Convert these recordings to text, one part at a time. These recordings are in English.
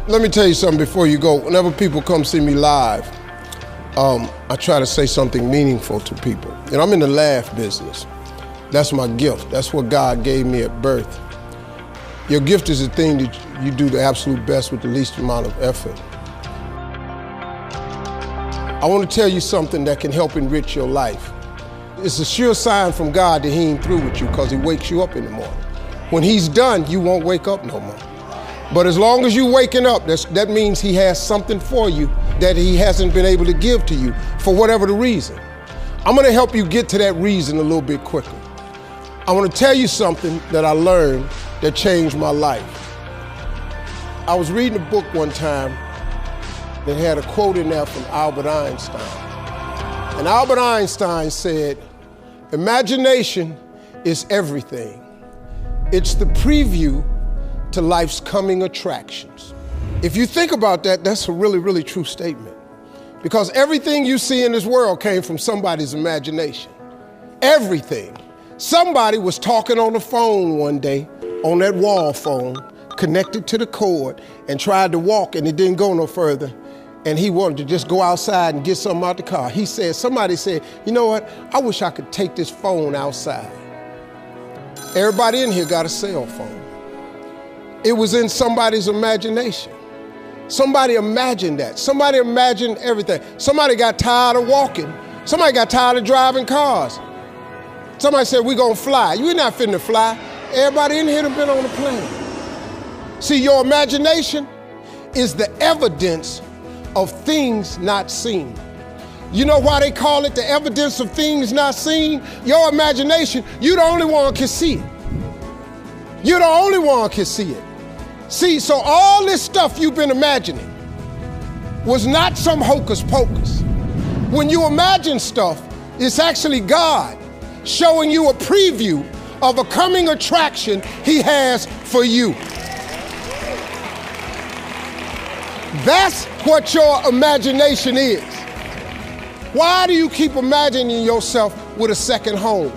Let me tell you something before you go. Whenever people come see me live, I try to say something meaningful to people. And I'm in the laugh business. That's my gift. That's what God gave me at birth. Your gift is the thing that you do the absolute best with the least amount of effort. I want to tell you something that can help enrich your life. It's a sure sign from God that He ain't through with you because He wakes you up in the morning. When He's done, you won't wake up no more. But as long as you're waking up, that means He has something for you that He hasn't been able to give to you for whatever the reason. I'm going to help you get to that reason a little bit quicker. I want to tell you something that I learned that changed my life. I was reading a book one time that had a quote in there from Albert Einstein. And Albert Einstein said, "Imagination is everything. It's the preview to life's coming attractions." If you think about that, that's a really, really true statement. Because everything you see in this world came from somebody's imagination. Everything. Somebody was talking on the phone one day, on that wall phone, connected to the cord, and tried to walk, and it didn't go no further. And he wanted to just go outside and get something out the car. Somebody said, "You know what? I wish I could take this phone outside." Everybody in here got a cell phone. It was in somebody's imagination. Somebody imagined that. Somebody imagined everything. Somebody got tired of walking. Somebody got tired of driving cars. Somebody said, "We're gonna fly." You're not finna fly. Everybody in here done been on a plane. See, your imagination is the evidence of things not seen. You know why they call it the evidence of things not seen? Your imagination, you're the only one can see it. You're the only one can see it. See, so all this stuff you've been imagining was not some hocus pocus. When you imagine stuff, it's actually God showing you a preview of a coming attraction He has for you. That's what your imagination is. Why do you keep imagining yourself with a second home?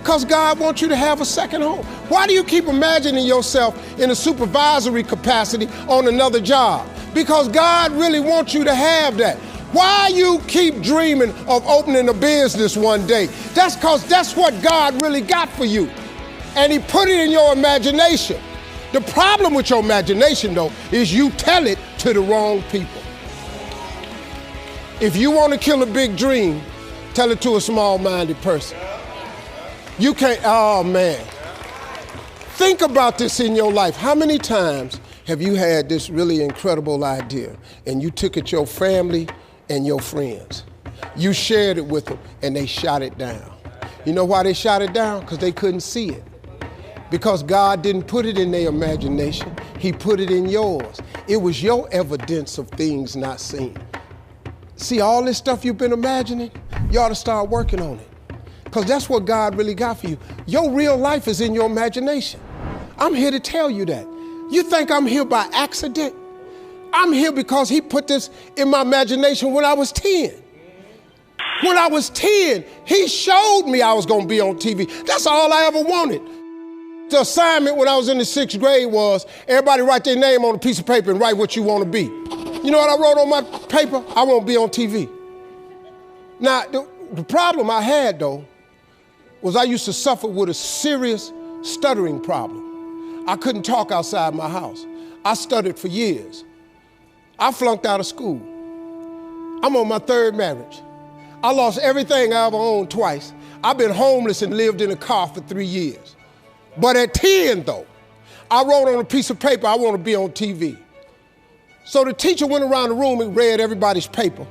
Because God wants you to have a second home. Why do you keep imagining yourself in a supervisory capacity on another job? Because God really wants you to have that. Why you keep dreaming of opening a business one day? That's because that's what God really got for you. And He put it in your imagination. The problem with your imagination, though, is you tell it to the wrong people. If you want to kill a big dream, tell it to a small-minded person. You can't, oh man. Think about this in your life. How many times have you had this really incredible idea and you took it to your family and your friends? You shared it with them and they shot it down. You know why they shot it down? Because they couldn't see it. Because God didn't put it in their imagination, He put it in yours. It was your evidence of things not seen. See, all this stuff you've been imagining, you ought to start working on it. Because that's what God really got for you. Your real life is in your imagination. I'm here to tell you that. You think I'm here by accident? I'm here because He put this in my imagination when I was 10. When I was 10, He showed me I was going to be on TV. That's all I ever wanted. The assignment when I was in the 6th grade was everybody write their name on a piece of paper and write what you want to be. You know what I wrote on my paper? I want to be on TV. Now, the problem I had, though, was I used to suffer with a serious stuttering problem. I couldn't talk outside my house. I stuttered for years. I flunked out of school. I'm on my 3rd marriage. I lost everything I ever owned twice. I've been homeless and lived in a car for 3 years. But at 10, though, I wrote on a piece of paper, I want to be on TV. So the teacher went around the room and read everybody's paper.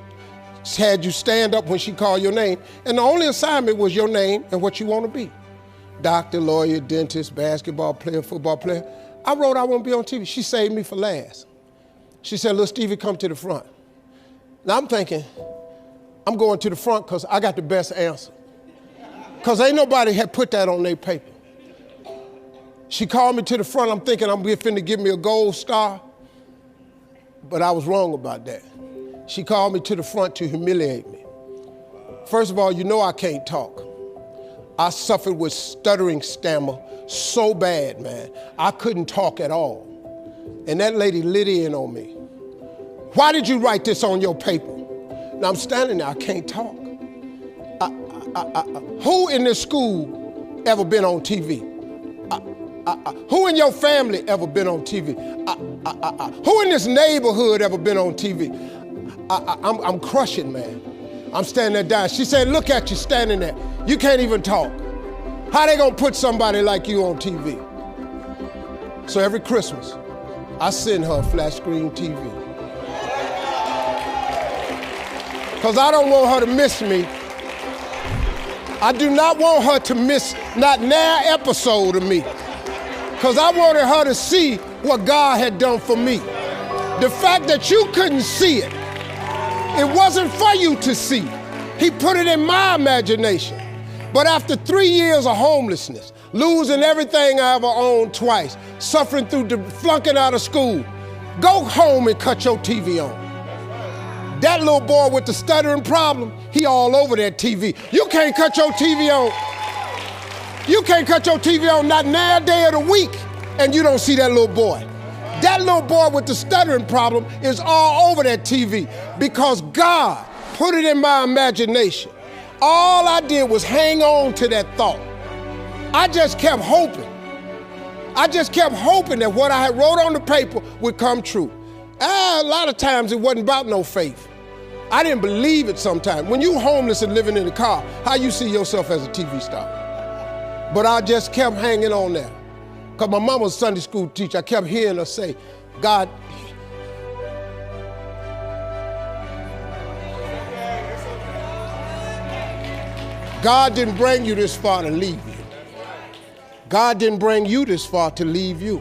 Had you stand up when she called your name. And the only assignment was your name and what you want to be. Doctor, lawyer, dentist, basketball player, football player. I wrote I want to be on TV. She saved me for last. She said, "Little Stevie, come to the front." Now I'm thinking, I'm going to the front because I got the best answer. Because ain't nobody had put that on their paper. She called me to the front. I'm thinking I'm finna give me a gold star. But I was wrong about that. She called me to the front to humiliate me. First of all, you know I can't talk. I suffered with stuttering stammer so bad, man. I couldn't talk at all. And that lady lit in on me. Why did you write this on your paper? Now I'm standing there, I can't talk. Who in this school ever been on TV? Who in your family ever been on TV? Who in this neighborhood ever been on TV? I'm crushing, man. I'm standing there dying. She said, look at you standing there. You can't even talk. How they gonna put somebody like you on TV? So every Christmas, I send her a flat screen TV. Because I don't want her to miss me. I do not want her to miss not an episode of me. Because I wanted her to see what God had done for me. The fact that you couldn't see it, it wasn't for you to see. He put it in my imagination. But after 3 years of homelessness, losing everything I ever owned twice, suffering through flunking out of school, go home and cut your TV on. That little boy with the stuttering problem, he all over that TV. You can't cut your TV on. You can't cut your TV on not now day of the week and you don't see that little boy. That little boy with the stuttering problem is all over that TV because God put it in my imagination. All I did was hang on to that thought. I just kept hoping. I just kept hoping that what I had wrote on the paper would come true. A lot of times it wasn't about no faith. I didn't believe it sometimes. When you homeless and living in the car, how you see yourself as a TV star? But I just kept hanging on there. Because my mama was a Sunday school teacher. I kept hearing her say, God, God didn't bring you this far to leave you. God didn't bring you this far to leave you.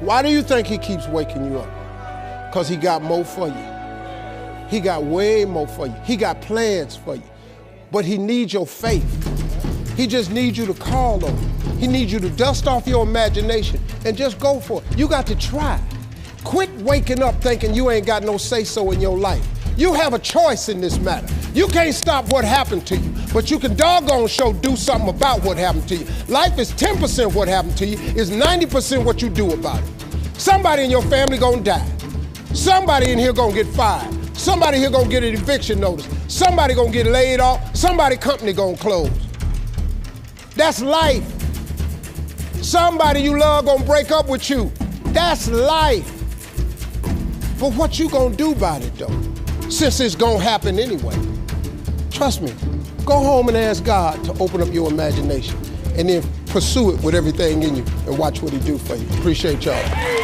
Why do you think he keeps waking you up? Because he got more for you. He got way more for you. He got plans for you. But he needs your faith. He just needs you to call on him. He needs you to dust off your imagination and just go for it. You got to try. Quit waking up thinking you ain't got no say-so in your life. You have a choice in this matter. You can't stop what happened to you, but you can doggone sure do something about what happened to you. Life is 10% what happened to you, is 90% what you do about it. Somebody in your family gonna die. Somebody in here gonna get fired. Somebody here gonna get an eviction notice. Somebody gonna get laid off. Somebody company gonna close. That's life. Somebody you love gonna break up with you. That's life. But what you gonna do about it though? Since it's gonna happen anyway. Trust me, go home and ask God to open up your imagination and then pursue it with everything in you and watch what he do for you. Appreciate y'all.